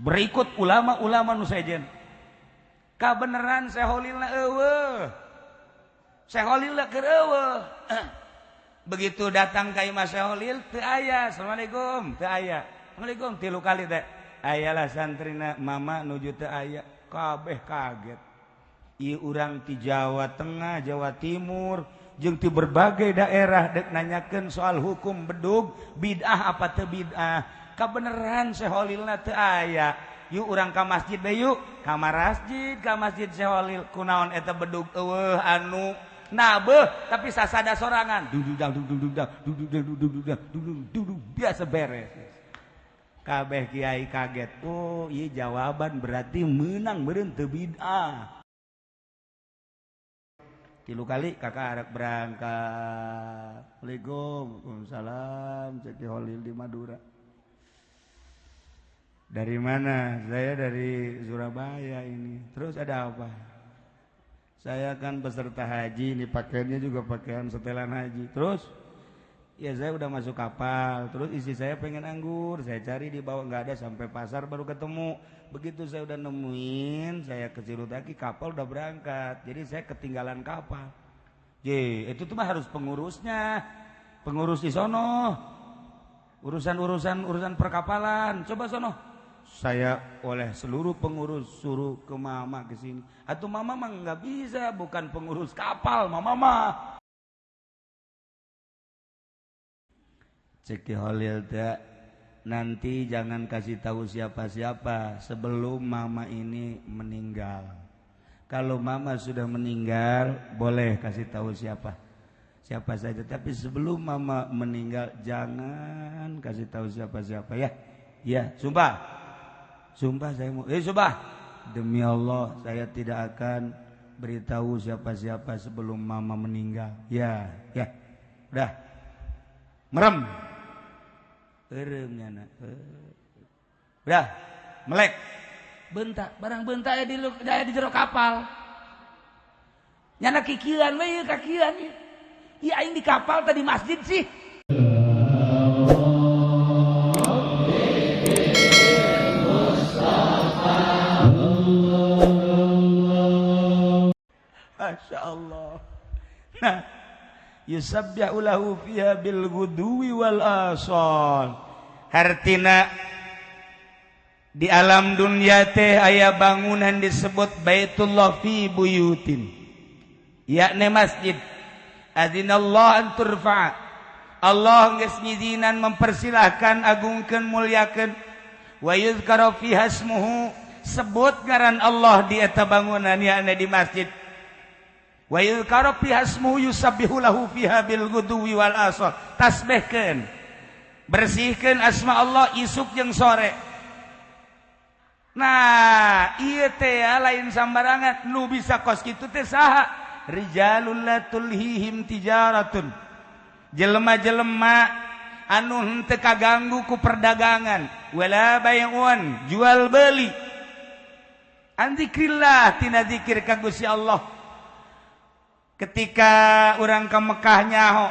Berikut ulama-ulama nu sejen. Kabeneran seholilna eueuh. Seholilna keur eueuh. Begitu datang ka imah seholil teu aya. Assalamualaikum, teu aya. Assalamualaikum 3 kali teh. Ayalah santrina mama nuju teu aya. Kabeh kaget. Ieu urang ti Jawa Tengah, Jawa Timur, jeung ti berbagai daerah dek nanyakeun soal hukum bedug, bid'ah apa teu bid'ah. Kabeneran seholilna teu aya. Yuk urang ka masjid deh yuk. Ka masjid seholil. Kunaon eta bedug eueuh anu nabeuh tapi sasada sorangan. Duduk biasa beres. Kabeh kiai kaget. Oh, ieu jawaban berarti meunang meureun teu bid'ah. 3 kali kakak arek berangkat. Waalaikumsalam. Cek holil di Madura. Dari mana? Saya dari Surabaya ini. Terus ada apa? Saya kan peserta haji, ini pakaiannya juga pakaian setelan haji. Terus? Ya saya udah masuk kapal. Terus isi saya pengen anggur. Saya cari di bawah nggak ada sampai pasar baru ketemu. Begitu saya udah nemuin, saya ke Cirutaki, kapal udah berangkat. Jadi saya ketinggalan kapal. Itu tuh mah harus pengurusnya. Pengurus di sono. Urusan perkapalan. Coba sono. Saya oleh seluruh pengurus suruh ke mama ke sini. Atau mama mah nggak bisa, bukan pengurus kapal, mama mah. Cek holil teh, nanti jangan kasih tahu siapa-siapa sebelum mama ini meninggal. Kalau mama sudah meninggal, boleh kasih tahu siapa saja. Tapi sebelum mama meninggal, jangan kasih tahu siapa-siapa ya. Ya, sumpah. Sumpah saya mau. Sumpah. Demi Allah saya tidak akan beritahu siapa-siapa sebelum mama meninggal. Ya. Udah. Merem. Eremnya nak. Udah. Melek. Bentak, barang bentak ya di jero kapal. Nyana kikiran we ieu kakiran ieu. Ieu aing di kapal tadi masjid sih. Masya Allah. Nah, yusabbihu lahu fiha bil ghudwi wal asal. Hartina di alam dunia teh aya bangunan disebut Baitullah fi buyutin. Yakni masjid. Adzinallah an turfa. Allah geus ngizinan mempersilahkan agungkeun mulyakeun wa yuzkara fiha ismuhu. Sebut ngaran Allah di eta bangunan yakni di masjid. Wa yuzkara fiha ismuhu yusabbihu lahu fiha bil ghudwi wal asal. Tasbihkeun. Bersihkeun asma Allah isuk jeung sore. Nah, ieu teh lain sambarangan nu bisa kos kitu teh saha? Rijalul la tulhihim tijaratun. Jelema-jelema anu henteu kaganggu ku perdagangan, wala bai'un, jual beli. An zikrillah tina zikir ka Gusti Allah. Ketika orang ke Mekah nyaho,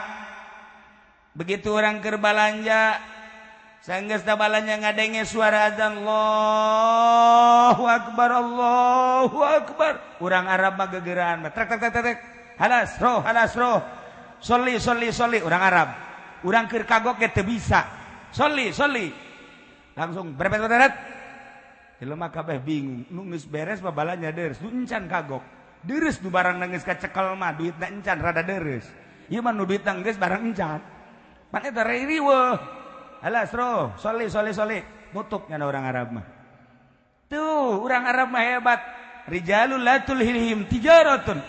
begitu orang keur balanja, sanggeus da balanja ngadenge suara azan Allahu Akbar, Allahu Akbar. Urang Arab mah gegeran, trek. Halas roh. Soli. Urang Arab. Urang keur kagok ge teu bisa. Soli. Langsung beret. Jelema kabeh bingung, nu geus beres mah balanja deres, nu encan kagok. Deres nu barang nangis kacekel mah duitna encan rada deres. Ieu mah nu duitna geus barang encan. Pan eta riweuh. Halas roh, soli. Nutup nya orang Arab mah. Tuh, orang Arab mah hebat. Rijalul la tulhihim tijaratun.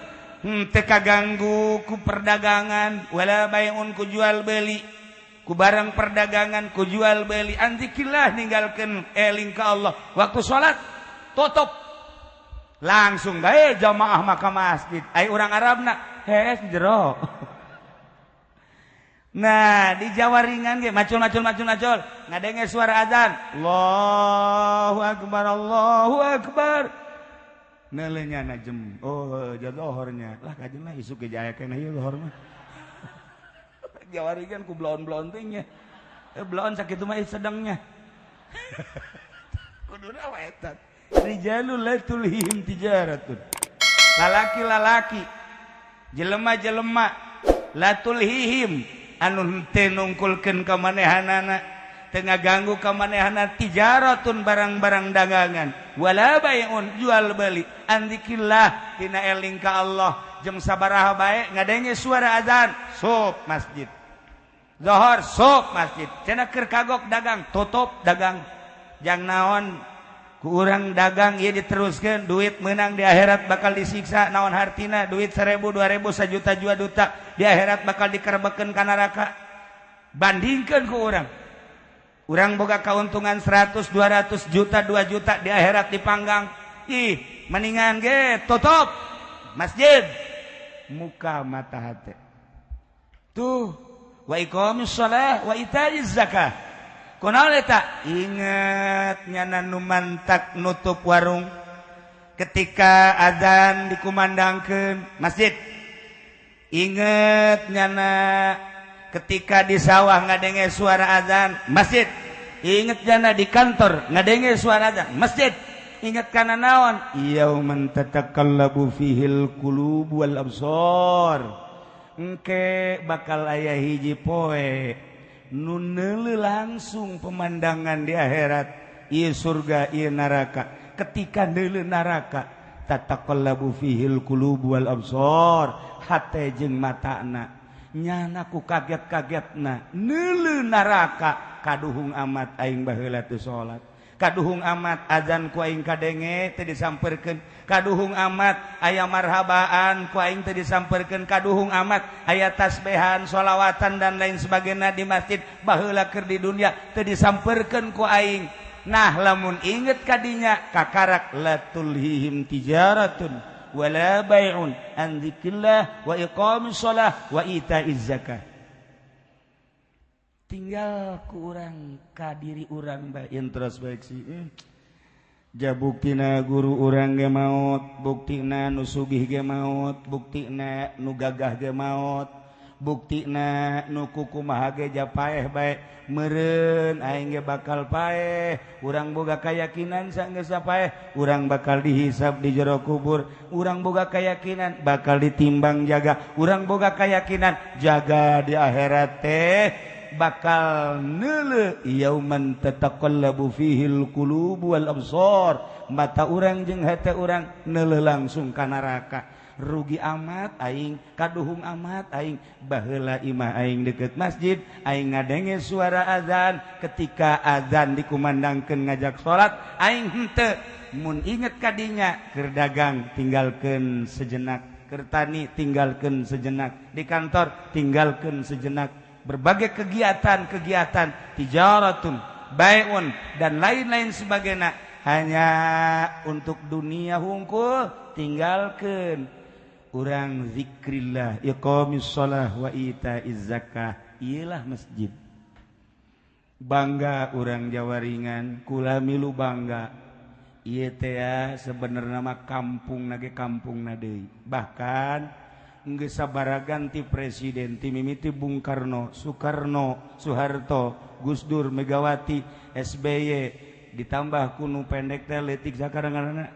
Teu kaganggu ku perdagangan, wala bai'un ku jual beli. Ku barang perdagangan, ku jual beli. An zikrillah ninggalkeun eling ka Allah. Waktu salat tutup. Langsung bae jamaah maka masjid. Ai urang Arabna hees jero. Nah, di Jawa ringan ge macul. Ngadenge suara azan. Allahu Akbar. Nelenya najem. Oh, jadi lohornya. Lah kajeun lah isuk ge jayakeun ieu lohor mah. Jawa ringan ku blon-blon teh nya. Blon sakitu mah sedengnya. kuduna waetan rijalul la tulhihim tijaratun lalaki-lalaki jelema-jelema la tulhihim anu teu nungkulkeun ka manehanana teu ngaganggu ka manehana tijaratun barang-barang dagangan wala bai'un jual beli andikillah tina eling ka Allah jeung sabaraha bae ngadenge suara azan sok masjid Zohor sok masjid cenah keur kagok dagang tutup dagang jang naon ku urang dagang ieu diteruskeun duit meunang di akhirat bakal disiksa naon hartina duit 1000 2000 1 juta 2 juta di akhirat bakal dikerebekeun ka neraka bandingkeun ku urang boga kauntungan 100 200 juta 2 juta di akhirat dipanggang ih mendingan ge tutup masjid muka mata hati tuh wa iqamis shalah wa itaiz zakah kunaon eta inget nyana nu mantak nutup warung ketika azan dikumandangkeun masjid inget nyana ketika di sawah ngadenge suara azan masjid inget nyana di kantor ngadenge suara azan masjid inget kana naon yauman tatakallabu fihil qulub wal absar engke bakal aya hiji poe nu neuleuh langsung pemandangan di akhirat ieu surga ieu neraka ketika neuleuh neraka tatakallabu fihil qulub wal absar hate jeung matana nyana ku kaget-kagetna neuleuh neraka kaduhung amat aing baheula teu salat kaduhung amat azan ku aing kadenge teu disampeurkeun kaduhung amat aya marhabaan ku aing teu disampeurkeun kaduhung amat aya tasbihan sholawatan dan lain sebagainya di masjid baheula keur di dunya teu disampeurkeun ku aing nah lamun inget kadinya kakarak la tulhihim tijaratun wala bai'un an dzikrillah wa iqamis shalah wa itaiz zakah tinggal ku urang ka diri urang bae introspeksi ja buktina guru urang ge maot buktina nu sugih ge maot buktina nu gagah ge maot buktina nu kukumaha ge ja paeh bae meureun aing ge bakal paeh urang boga kayakinan sanggeus sapaeh urang bakal dihisab di jero kubur urang boga kayakinan bakal ditimbang jaga urang boga kayakinan jaga di akhirat teh bakal neuleuh yauman tataqallabu fihil qulub wal absar mata urang jeung hate urang neuleuh langsung ka neraka rugi amat aing kaduhung amat aing baheula imah aing deukeut masjid aing ngadenge suara azan ketika azan dikumandangkeun ngajak salat aing henteu mun inget kadinya keur dagang tinggalkeun sejenak keur tani tinggalkeun sejenak di kantor tinggalkeun sejenak berbagai kegiatan-kegiatan tijaratun bai'un dan lain-lain sebagainya hanya untuk dunia hungkul tinggalkeun urang zikrillah iqamis shalah wa itaiz zakah ieulah masjid bangga urang Jawaringan kula milu bangga ieu teh sebenarnya mah kampungna ge kampungna deui bahkan geus sabaragan ti presiden ti mimiti Bung Karno, Soekarno, Soeharto, Gus Dur, Megawati, SBY ditambah ku nu pendek teh leutik sakaranganna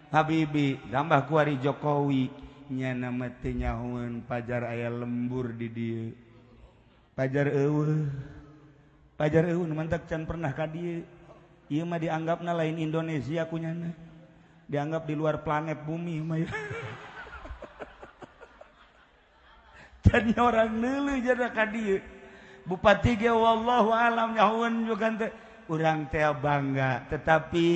Habibie tambah ku ari Jokowi nyana mah teu nyahoeun pajar aya lembur di dieu pajar eueuh nu mantak can pernah ka dieu ieu mah dianggapna lain Indonesia kunyana dianggap di luar planet bumi mah jadi orang neuleuh jada ka dieu bupati ge wallahu alam nyahoeun juga teh urang teh bangga tetapi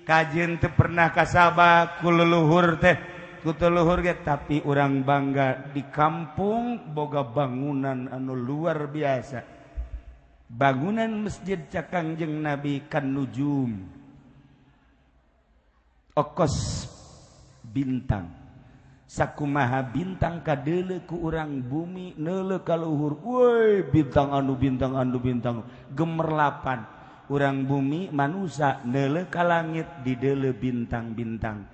kajeun teu pernah kasaba ku leluhur teh ku leluhur ge tapi urang bangga di kampung boga bangunan anu luar biasa bangunan masjid ca Kangjeng Nabi kan nujum okos bintang sakumaha bintang kadeuleu ku urang bumi neuleuh ka luhur woi bintang anu gemerlapan urang bumi manusia neuleuh ka langit dideuleuh bintang-bintang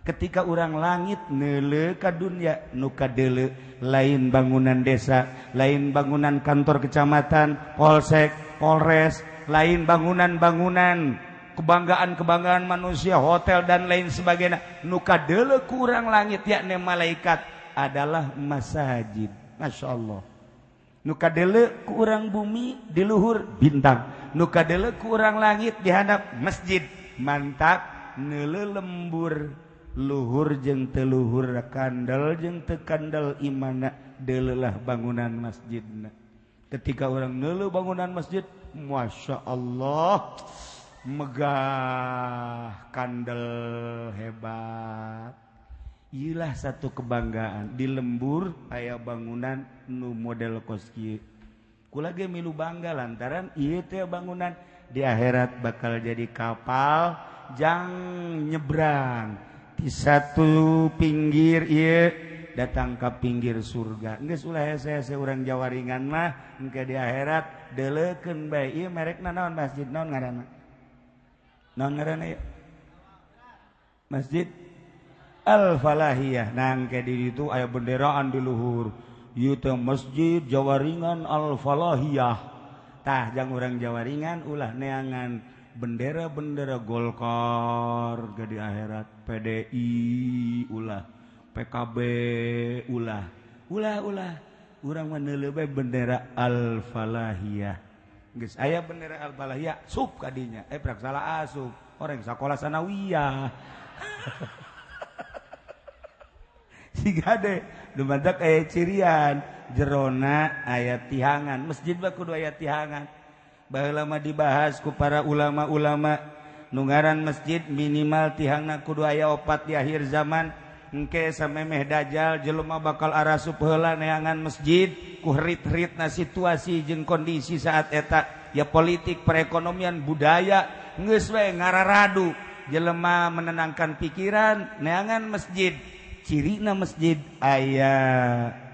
ketika urang langit neuleuh ka dunya nu kadeuleuh lain bangunan desa lain bangunan kantor kecamatan polsek polres lain bangunan-bangunan kebanggaan-kebanggaan manusia, hotel dan lain sebagainya. Nu kadele ku urang langit yakni malaikat adalah masajid. Masya Allah. Nu kadele ku urang bumi di luhur bintang. Nu kadele ku urang langit di hadap masjid. Mantap neuleuh lembur luhur jeung teu luhur, kandel jeung teu kandel imana deuleulah bangunan masjidna. Ketika orang neuleuh bangunan masjid, masya Allah, megah, kandel, hebat. Iyalah satu kebanggaan di lembur aya bangunan nu model kos kieu. Kula ge milu bangga lantaran ieu teh bangunan di akhirat bakal jadi kapal jang nyebrang di satu pinggir ieu datang ke pinggir surga. Geus ulah hese-hese urang Jawaringan mah engke di akhirat deuleukeun bae. Ieu merekna naon masjid naon ngaranna? Naon ngaranna ieu? Masjid Al-Falahiyah. Nah engke di ditu aya benderaan di luhur. Ieu teh Masjid Jawaringan Al-Falahiyah. Tah jang urang Jawaringan ulah neangan bendera-bendera Golkar ke di akhirat, PDI ulah, PKB ulah urang meneuleuh bae bendera Al-Falahiyah. Geus aya bendera Al-Falahiyah sup ka dinya, prak salah asup orang sakola sanawiyah. Siga de dumadak aya cirian jerona aya tihangan, masjid mah kudu aya tihangan. Baheula mah dibahas ku para ulama-ulama nu ngaran masjid minimal tihangna kudu aya 4 di akhir zaman. Engke samemeh dajal jelema bakal arasup heula neangan masjid ku herit-heritna situasi jeung kondisi saat eta. Ya politik, perekonomian, budaya geus we ngararadu. Jelema menenangkan pikiran neangan masjid. Cirina masjid aya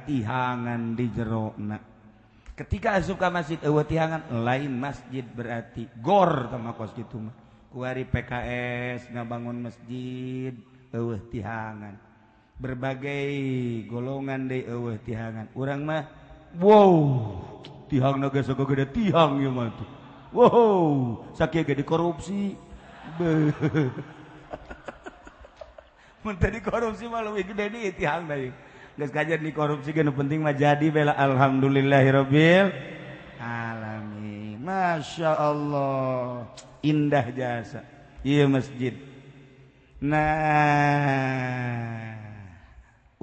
tihangan di jerona. Ketika asup ka masjid eueuh tihangan lain masjid berarti gor tama kos kitu mah. Ku ari PKS ngabangun masjid eueuh tihangan. Berbagai golongan deui eueuh tihangan. Urang mah wow, tihangna geus sagede tihang ieu mah tuh. Wow, sakieu ge dikorupsi. Mun teh dikorupsi mah leuwih gede deui tihangna ieu. Geus kajian dikorupsi ge nu penting mah jadi bela alhamdulillahirabbil alamin. Masya Allah, indah jasa ieu masjid. Nah,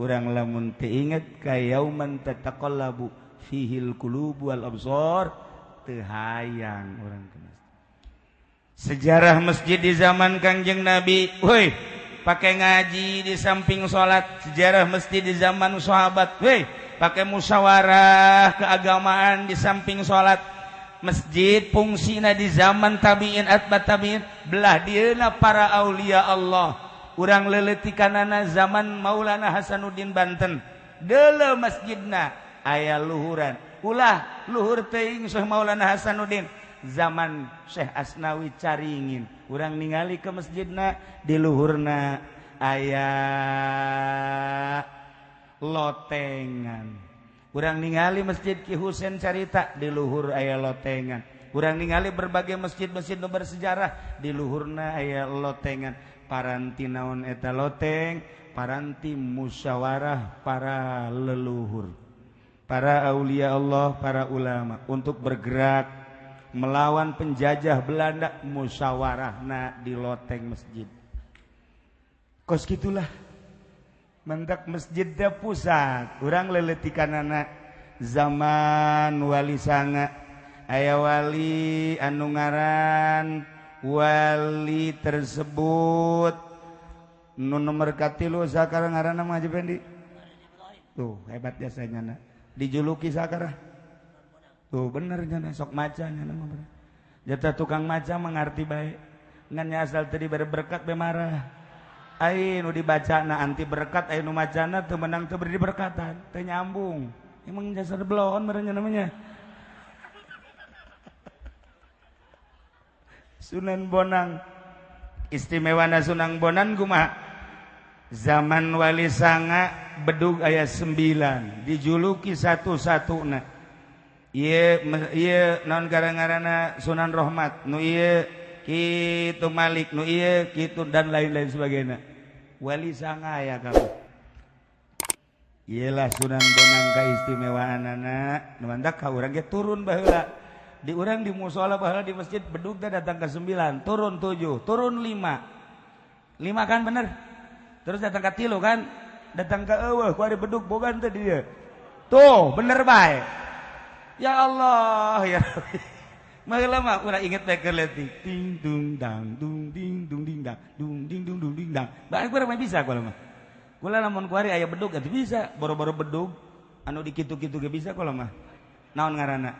urang lamun teu inget ka yauman tataqallabu fihil qulubu wal absar teu hayang urang ke masjid. Sejarah masjid di zaman Kangjeng Nabi, woi pakai ngaji di samping sholat. Sejarah masjid di zaman sahabat, woi pakai musyawarah keagamaan di samping sholat. Masjid fungsina di zaman tabi'in atba tabi'in belah dieuna para aulia Allah. Urang leuletikanana zaman Maulana Hasanuddin Banten deuleu masjidna aya luhuran. Ulah luhur teuing Syekh Maulana Hasanuddin zaman Syekh Asnawi Caringin. Urang ningali ke masjidna di luhurna aya lotengan. Urang ningali masjid Ki Husein Carita di luhur aya lotengan. Urang ningali berbagai masjid-masjid nu bersejarah di luhurna aya lotengan. Paranti naon eta loteng? Paranti musyawarah para leluhur, para aulia Allah, para ulama untuk bergerak melawan penjajah Belanda. Musyawarahna di loteng masjid. Kos gitulah mendak masjid da pusat. Urang leuletikanana zaman wali sanga aya wali anu ngaran wali tersebut nu nomor katilu sakarang ngaranna mah Haji Pendi. Tuh hebat jasanya na. Dijuluki sakarang. Tuh bener nya sok maca nya mah bener. Jata tukang maca mengarti bae. Ngan nya asal teu dibere berkat be marah. Ai nu dibacana anti berkat, ai nu macana teu menang teu beri berkatan, teu nyambung. Emang dasar belon merenya namanya. Sunan Bonang. Istimewana Sunan Bonang kumaha? Zaman wali sanga bedug aya 9, dijuluki satu-satuna. Ieu naon gara-garana Sunan Rahmat, nu ieu kitu Malik nu ieu kitu dan lain-lain sebagainya. Wali sangaya kamu. Iyalah Sunan Bonang kaistimewaanana nu mandak ka urang ge turun baheula. Di urang di mushola baheula di masjid bedug teh datang ke 9, turun 7, turun 5. 5 kan bener. Terus datang ke 3 kan? Datang ke eueuh ku ari bedug bogan teh dia. Tuh, bener bae. Ya Allah, ya Rabbi. Baheula mah urang inget bae keur leutik. Ting dung dang dung ding dung ding dang dung ding dung dung ding dang. Bae urang mah bisa kula mah. Kula lamun kuari aya bedug atuh bisa, boro-boro bedug anu dikitu-kitu ge bisa kula mah. Naon ngaranna?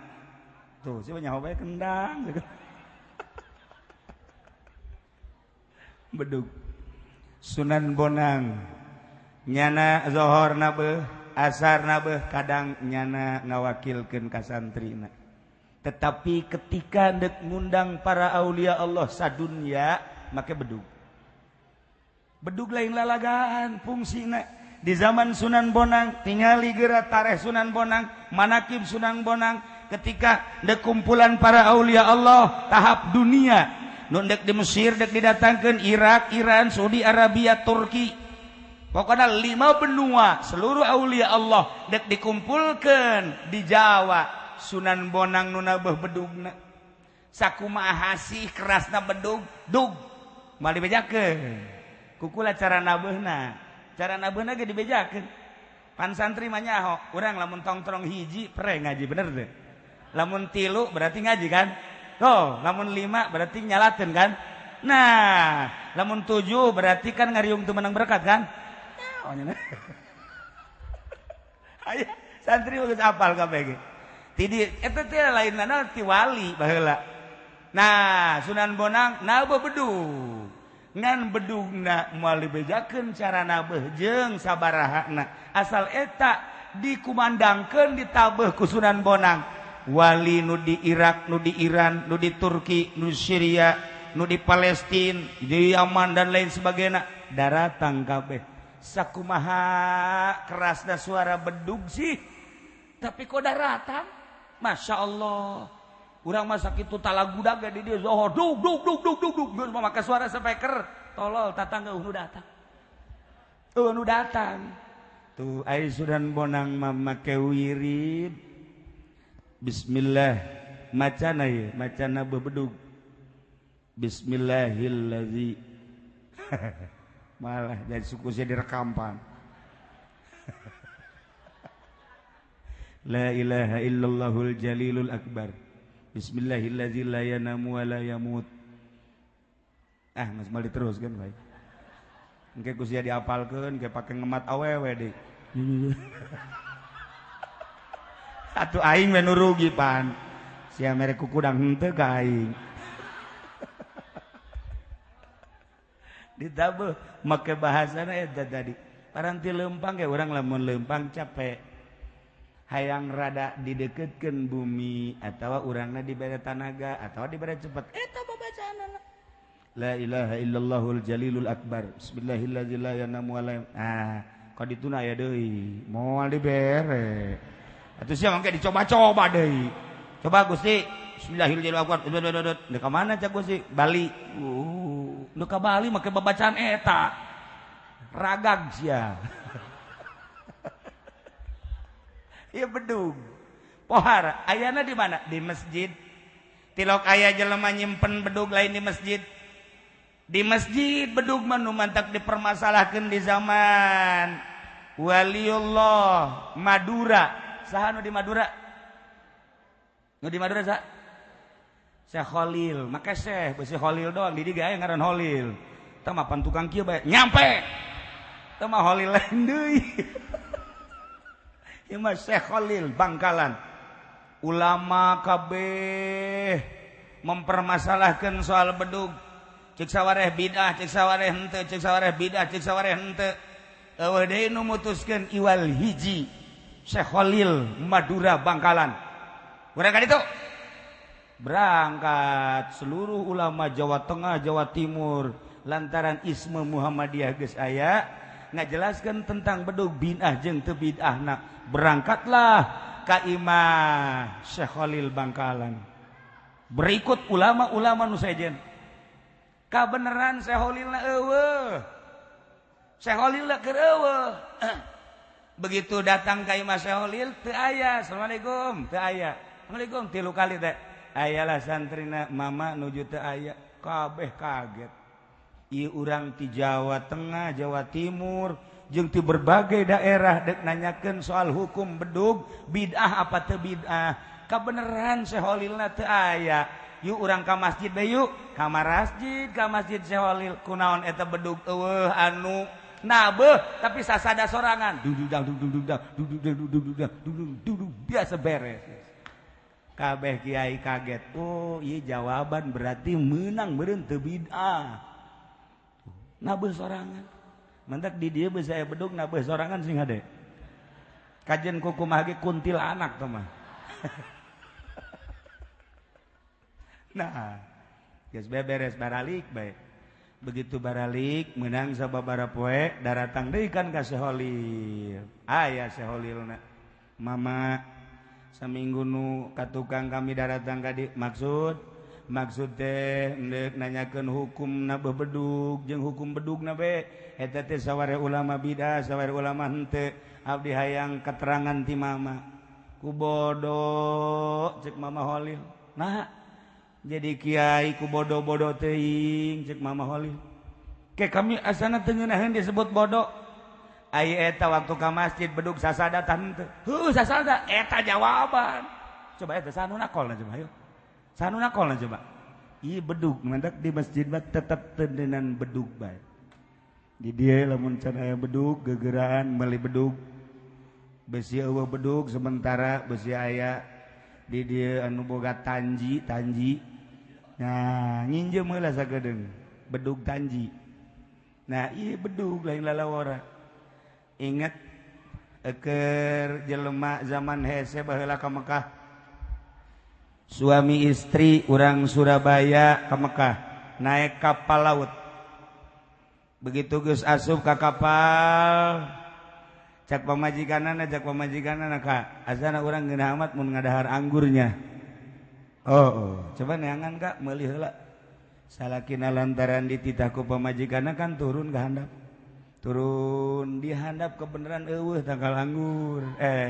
Tuh, siapa nyaho bae kendang. Bedug. Sunan Bonang. Nyana zohorna beuh, asarna beuh kadang nyana ngawakilkeun ka santrina. Tetapi ketika dek ngundang para aulia Allah sadunya make bedug. Bedug lain lalagaan fungsina. Di zaman Sunan Bonang tingali geura tareh Sunan Bonang, manakib Sunan Bonang ketika dek kumpulan para aulia Allah tahap dunia. Nu dek di Mesir dek didatangkeun Irak, Iran, Saudi Arabia, Turki. Pokoknya 5 benua seluruh aulia Allah dek dikumpulkeun di Jawa. Sunan Bonang nu nabeuh bedugna. Sakumaha hasih kerasna bedug, dug. Moal dibejakeun. Kukula cara nabeuhna. Cara nabeuhna ge dibejakeun. Pan santri mah nyaho, urang lamun tongtrong hiji pre ngaji bener teu? Lamun 3 berarti ngaji kan? Tuh, lamun 5 berarti nyalakeun kan? Nah, lamun 7 berarti kan ngariung teu menang berkat kan? Oh, nya. Aya santri geus apal kabeh ge. Ti eta teh lainna ti wali baheula. Nah, Sunan Bonang nabeuh bedug. Ngan bedugna moal dibejakeun cara nabeuh jeung sabarahana. Asal eta dikumandangkeun ditabeuh ku Sunan Bonang. Wali nu di Irak, nu di Iran, nu di Turki, nu di Syria, nu di Palestina, di Yaman dan lain sebagainya daratang kabeh. Sakumaha kerasna suara bedug sih. Tapi kok daratang? Masya Allah. Urang mah sakitu talagudag di dia zohor dug dug dug dug dug dug geus make suara speaker. Tolol tatangga nu datang. Nu datang. Tuh ai Sunan Bonang mah make wirid. Bismillah macana ye, macana bebedug. Bismillahilladzi. Malah jadi suku saya direkampan. La ilaha illallahul jalilul akbar. Bismillahilladzi la yanamu wa la yamut. Geus meuli teruskeun bae. Engke ku sia diapalkeun ke pake ngemat awewe deui. Atuh aing we nu rugi pan. Sia mere kukudang henteu ka aing. Ditabeuh make bahasana eta tadi. Paranti leumpang ge urang lamun leumpang capek. Hayang rada dideketkeun bumi atawa urangna dibere tanaga atawa dibere cepet eta babacaanna. La ilaha illallahul jalilul akbar. Bismillahilladzi la yanamu wa la kadituna aya deui moal dibere. Atuh sia mangke dicoba-coba deui. Coba Gusti, bismillahirrahmanirrahim. Deuk ka mana cak Gusti? Bali. Nu ka Bali make babacaan eta. Ragag sia. Ieu bedug. Pohara ayana di mana? Di masjid. Tilok aya jelema nyimpen bedug lain di masjid. Di masjid bedug mah nu mantak dipermasalahkeun di zaman Waliullah Madura. Saha nu di Madura? Nu di Madura saha? Syekh Khalil. Maka Syekh beusi Khalil doang di dieu aya ngaran Khalil. Tah mah pan tukang kieu bae nyampe. Tah mah Khalil lain deui. Ieu mah Syekh Khalil Bangkalan. Ulama kabeh mempermasalahkan soal bedug. Cek sawareh bidah, cek sawareh henteu, cek sawareh bidah, cek sawareh henteu. Eueuh deui nu mutuskeun iwal hiji Syekh Khalil Madura Bangkalan. Urang ka ditu berangkat seluruh ulama Jawa Tengah, Jawa Timur lantaran isme Muhammadiyah geus aya ngajelaskeun tentang bedug bidah jeung teu bidahna. Berangkatlah ka Imam Syekh Khalil Bangkalan. Berikut ulama-ulama nu sejen. Kabeneran seholilna eueuh. Seholilna keur eueuh. Begitu datang ka imah seholil teu aya. Assalamualaikum, teu aya. Assalamualaikum 3 kali teh. Ayalah santrina mama nuju teu aya. Kabeh kaget. Ieu urang ti Jawa Tengah, Jawa Timur, jeung ti berbagai daerah dek nanyakeun soal hukum bedug, bid'ah apa teu bid'ah. Kabeneran seholilna teu aya. Yuk urang ka masjid bae yuk. Ka masjid, ka masjid seholil. Kunaon eta bedug eueuh anu nabeuh tapi sasada sorangan. Duduk biasa beres. Kabeh kiai kaget. Oh, ieu jawaban berarti meunang meureun teu bid'ah. Nabeuh sorangan. Mentak di dieu beus aya bedug nabeuh sorangan sing hade. Kajen kukumaha ge kuntil anak teh mah. Nah, geus beres baralik bae. Begitu baralik meunang sababaraha poe daratang deui kan ka seholil. Aya seholilna. Mama saminggu nu ka tukang kami daratang ka dieu maksud teh endek nanyakeun hukum nabeuh bedug jeung hukum bedugna be eta teh saware ulama bid'ah saware ulama henteu abdi hayang keterangan ti mama ku bodoh cek mama Holil nah jadi kiai ku bodoh-bodoh teuing cek mama Holil ke kami asana teu ngeunaheun disebut bodoh ai eta waktu ka masjid bedug sasada tante heuh sasada eta jawaban coba eta sanuna kolna coba ayo sanuna kolna coba ieu bedug mandak di masjid mah tetep tendenan bedug bae di dieu lamun can aya bedug gegeraan meuli bedug besi eueuh bedug sementara besi aya di dieu anu boga tanji nah nginjem heula sagedeung bedug tanji nah ieu bedug lain lalawara ingat keur jelema zaman hese baheula ka Mekah suami istri urang Surabaya ke Mekah naik kapal laut begitu geus asup ka kapal cak pamajikanana ka asana urang geunah amat mun ngadahar anggurnya oh coba neangan Kak meuli heula salakina lantaran dititah ku pamajikanna kan turun ka handap turun di handap kebenaran eueuh tangkal anggur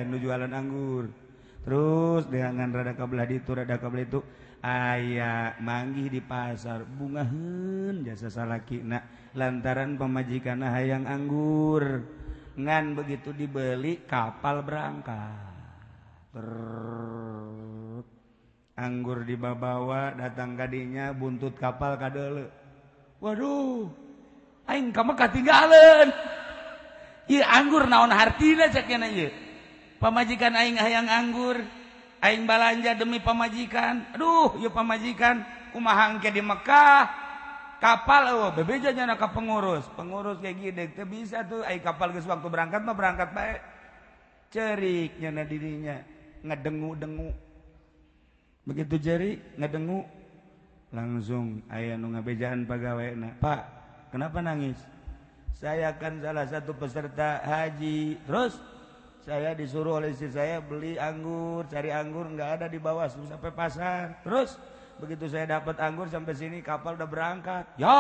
nu jualan anggur terus dengan rada kabelah ditu rada kabelah itu aya manggih di pasar bungaheun jasa salakina lantaran pamajikanna hayang anggur ngan begitu dibeli kapal berangkat anggur dibawa datang kadinya buntut kapal kadeuleu waduh aing ka Mekah tinggalin ieu anggur naon hartina cek cenah ieu pamajikan aing hayang anggur aing balanja demi pamajikan aduh ieu pamajikan kumaha engke di Mekah kapal eueuh bebejanya ka pengurus kayak gini teu bisa tuh ai kapal geus waktu berangkat mah berangkat bae ceurik nya dirinya ngadengu-dengu begitu jeri ngadengu langsung aya nu ngabejaan pagaweuna Pak kenapa nangis saya kan salah satu peserta haji terus saya disuruh oleh istri saya beli anggur, cari anggur nggak ada di bawah sampai pasar. Terus begitu saya dapat anggur sampai sini kapal udah berangkat. Ya,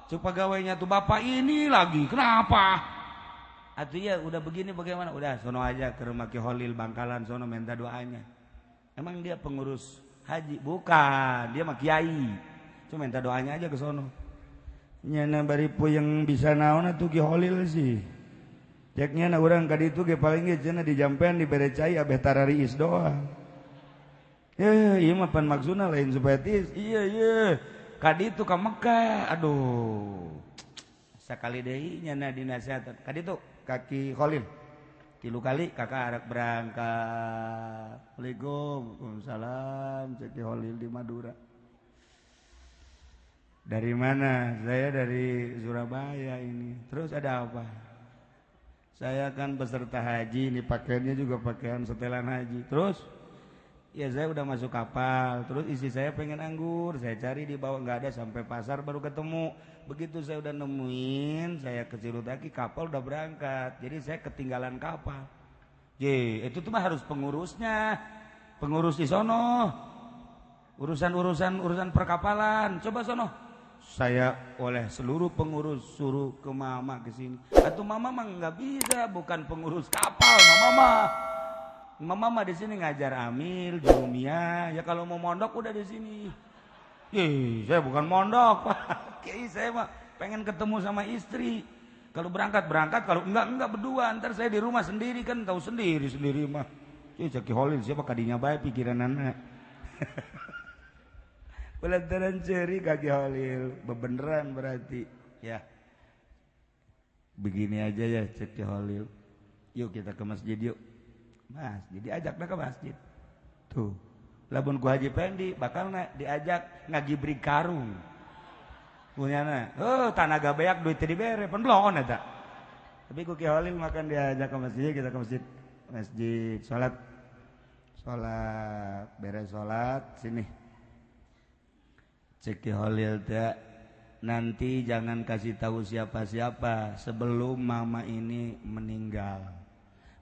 cuk pegawainya tuh bapak ini lagi. Kenapa? Atuh ya udah begini bagaimana? Udah sono aja ke rumah Ki Holil Bangkalan sono minta doanya. Emang dia pengurus haji? Bukan, dia mah kiai. Cuma minta doanya aja ke sono. Nyana baripu yang bisa naon atuh Ki Holil sih. Ceknya na urang ka ditu ge paling ge cenah dijampean dibere cai abeh tarariis doang. Ieu mah pan maksudna lain supaya tis. Iya. Ka ditu ka Mekah. Aduh. Sakali deui nya na dinasihatkeun. Ka ditu kaki Khalil. 3 kali kakak arek berangkat. Waalaikumsalam cek Khalil di Madura. Dari mana? Saya dari Surabaya ini. Terus ada apa? Saya kan peserta haji, ini pakaiannya juga pakaian setelan haji. Terus, ya saya udah masuk kapal. Terus istri saya pengen anggur, saya cari di bawah nggak ada sampai pasar baru ketemu. Begitu saya udah nemuin, saya ke Cilutaki kapal udah berangkat. Jadi saya ketinggalan kapal. Itu tuh mah harus pengurusnya, pengurus di sono, urusan perkapalan. Coba sono, saya oleh seluruh pengurus suruh ke mama ke sini. Atau mama mah nggak bisa, bukan pengurus kapal, mama di sini ngajar amil, jurumiyah. Ya kalau mau mondok udah di sini. Saya bukan mondok, Pak. Saya mah pengen ketemu sama istri. Kalau berangkat, kalau enggak berdua. Ntar saya di rumah sendiri kan, tahu sendiri mah. Caki Holil siapa kadinya baik pikiran anak. Pelantaran ceri kaki Holil, bebeneran berarti. Ya, begini aja ya Caki Holil. Yuk kita ke masjid yuk. Mas, jadi ajaklah ke masjid. Tuh, labun ku Haji Pendi bakal diajak ngagibri karung. Punyana, tanah gabeak duit dibere, penblon eta. Tapi ku Ki Holil makan diajak ke masjid, kita ke masjid, sholat, beres sholat, sini. Cek Ki Holil teh, nanti jangan kasih tahu siapa-siapa sebelum mama ini meninggal.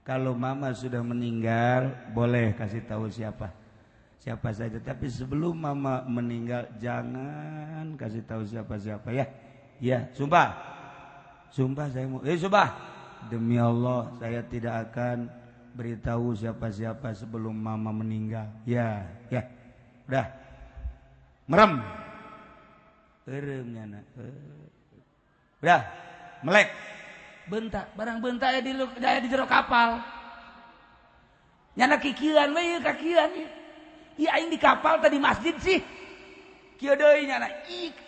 Kalau mama sudah meninggal, boleh kasih tahu siapa saja. Tapi sebelum mama meninggal, jangan kasih tahu siapa-siapa ya. Ya, sumpah saya mau. Sumpah. Demi Allah, saya tidak akan beritahu siapa-siapa sebelum mama meninggal. Ya. Udah. Merem. Eremnya nak. Udah. Melek. Bentak, barang bentak ya di jero kapal. Nyana kikiran we kakiran. Iya aing di kapal tadi masjid sih. Kieu deui nyana.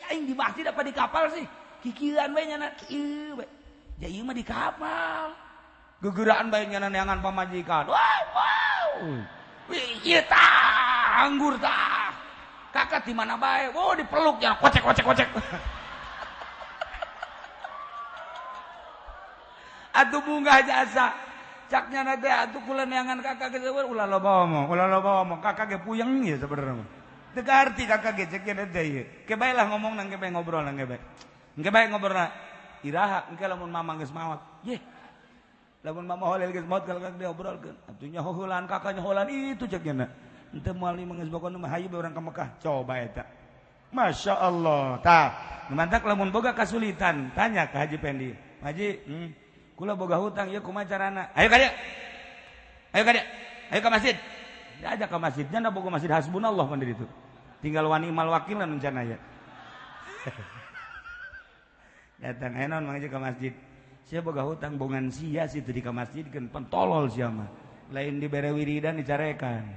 Aing di masjid apa di kapal sih? Kikiran we nyana kieu we. Ya ieu mah di kapal. Gegeraan bae nyana neangan pamajikan. Wow. Ieu tah anggur tah. Kakak di mana bae? Oh dipeluk nyana kocek. Atuh bunga jasa caknya nate atuh kula neangan kakak ge ulah loba omong kakak ge puyeng ya sebenarnya teu arti kakak ge cek nate ieu ke bae lah ngomong nang ke bae ngobrol nang ke bae ngobrol iraha engke lamun mama geus maot ye lamun mama Holil geus maot kakak diobrolkeun atuh nya heuheulan kakaknya heulan itu cek nya henteu moal geus bokon mah hayu urang ka Mekah coba eta Masya Allah tah mantak lamun boga kasulitan tanya ke Haji Pendi Haji kula boga hutang ya kumaha carana ayo ka masjid diajak ke masjid nya boga masjid hasbunallah pan di ditu tinggal wani mal wakilan rencana ya datang enon mangja ke masjid sia boga hutang bongan sia situ di ka masjid keun pentolol sia mah lain dibere wiridan dicarekan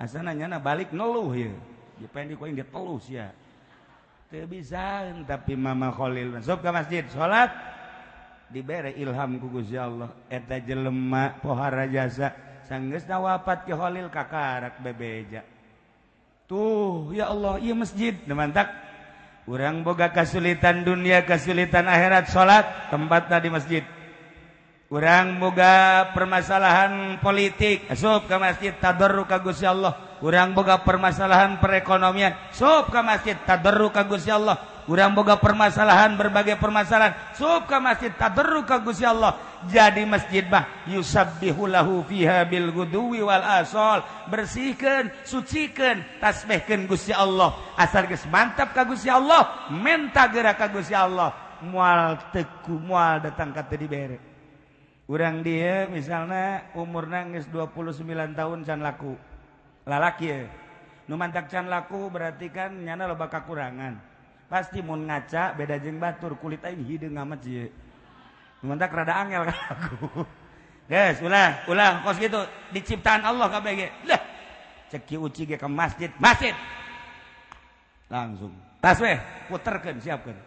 asana nyana balik ngeluh ye dipendi ku aing diteluh sia teu bisa tapi mama Holil masuk ke masjid salat dibere ilham ku Gusti Allah eta jelema pohara jasa sanggeusna wafat Ki Holil kakarak bebeja tuh ya Allah ieu masjid mantak urang boga kasulitan dunia kasulitan akhirat salat tempatna di masjid urang boga permasalahan politik asup ka masjid tadarruk ka Gusti Allah urang boga permasalahan perekonomian sup ka masjid tadarruk ka Gusti Allah urang boga permasalahan berbagai permasalahan sup ka masjid tadarruk ka Gusti Allah jadi masjid mah yusabbihu lahu fiha bil guduwi wal asal bersihkeun sucikeun tasbihkeun Gusti Allah asal geus mantap ka Gusti Allah menta geura ka Gusti Allah moal teku moal datang ka teu dibere urang dia misalnya umurna geus 29 tahun can laku lalaki ya nu mantak can laku berarti kan nyana loba kakurangan pasti mun ngaca beda jeung batur kulit aing hideung amat ieu mantak rada angel kan aku guys ulah kos gitu diciptaan Allah kabeh ge lah cek ki uci ge ke masjid langsung tas weh puterkeun siapkeun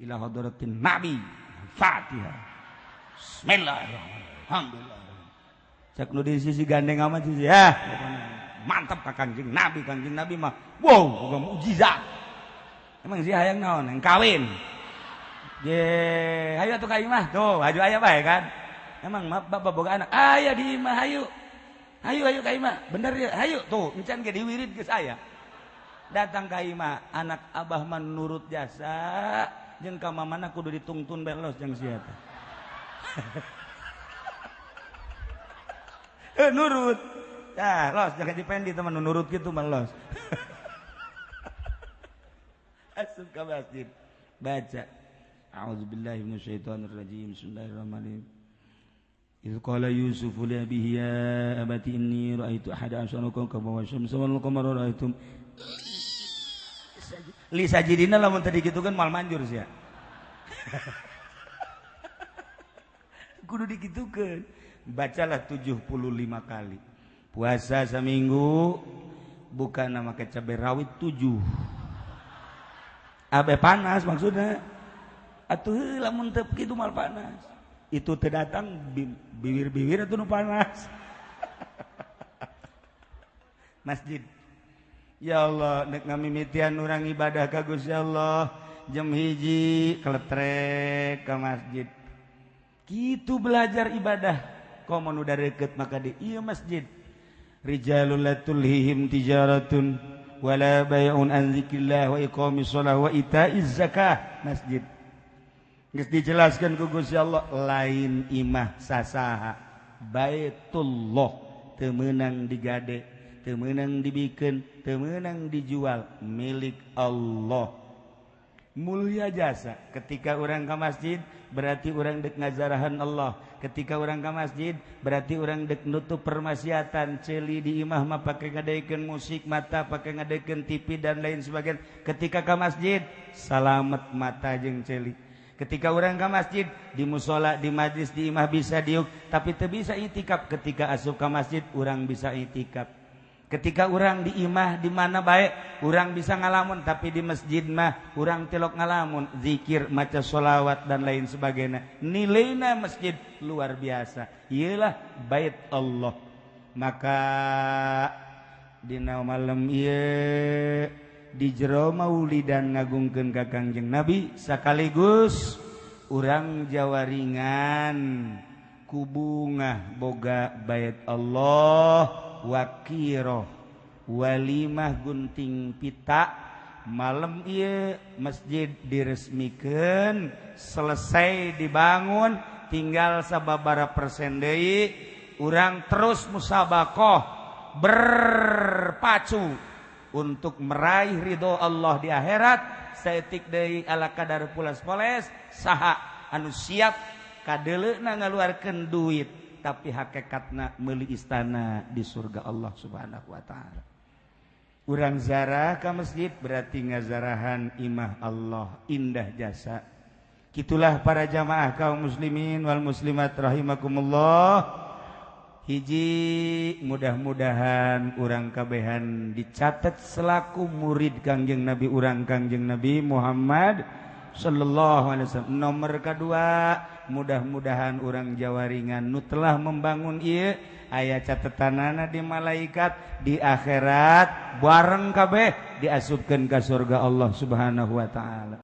ila hadratin nabi Fatihah bismillahirrahmanirrahim alhamdulillah cek nu di sisi gandeng amat sih ya mantap ka Kanjeng Nabi mah wow boga mukjizat emang sih hayang naon yang kawin ye hayu atuh ka imah tuh haju aya bae kan emang bapak boga anak aya di imah hayu ka imah bener ya hayu tuh encan ge diwirid geus aya datang ka imah anak abah mah nurut jasa jeung ka mamana kudu ditungtun belos jeung sia teh nurut los jangan dipendi teman nurut gitu mah los asup ke masjid baca a'udzubillahi minasyaitonirrajim bismillahirrahmanirrahim idz qala yusuf li abihi ya abati inni ra'aitu ahada asyara kawkaban wasyamsa wal qamara ra'aitum li sajidina lamun tadi gitukeun mal manjur sia kudu digitukeun bacalah 75 kali puasa seminggu bukan nama cabai rawit 7 abe panas maksudnya atuh lamun teu kitu mal panas itu teu datang bibir-bibir atuh nu panas masjid ya Allah nek ngamimitian urang ibadah ka Gusti Allah jam hiji keletrek ka masjid kitu belajar ibadah komo nu da deukeut maka di ieu masjid rijalul la tulhihim tijaratun wala bai'un an dzikrillah wa iqamis shalah wa itaiz zakah masjid geus dijelaskeun ku Gusti Allah lain imah sasaha baitullah teu meunang digade teu meunang dibikeun teu meunang dijual milik Allah mulia jasa ketika orang ke masjid berarti orang dek ngazarahan Allah ketika orang ke masjid berarti orang dek nutup permaksiatan celi di imah mah pakai ngadaikeun musik mata pakai ngadaikeun TV dan lain sebagainya ketika ke masjid salamet mata jeung celi ketika orang ke masjid di musola di majlis di imah bisa diuk tapi teu bisa itikaf ketika asup ke masjid orang bisa itikaf ketika orang di imah di mana baik orang bisa ngalamun tapi di masjid mah orang telok ngalamun zikir maca sholawat dan lain sebagainya nilainya masjid luar biasa iyalah bait Allah maka dina malam ieu di jero maulidan ngagungkeun ka Kangjeng Nabi sekaligus urang jawaringan kubungah boga bait Allah wakiro walimah gunting pita malam ieu masjid diresmikeun selesai dibangun tinggal sababaraha persen deui urang terus musabaqah berpacu untuk meraih ridho Allah di akhirat saeutik deui ala kadar pulas-poles saha anu siap kadeleuna ngaluarkeun duit tapi hakikatna meuli istana di surga Allah Subhanahu wa taala. Urang ziarah ka masjid berarti ngazarahan imah Allah, indah jasa. Kitulah para jamaah kaum muslimin wal muslimat rahimakumullah. Hiji mudah-mudahan urang kabehan dicatat selaku murid Kangjeng Nabi urang Kangjeng Nabi Muhammad sallallahu alaihi wasallam. Nomor kedua mudah-mudahan orang jawaringan nu telah membangun ieu aya catetanana di malaikat di akhirat bareng kabeh diasupkeun ka surga Allah Subhanahu wa taala.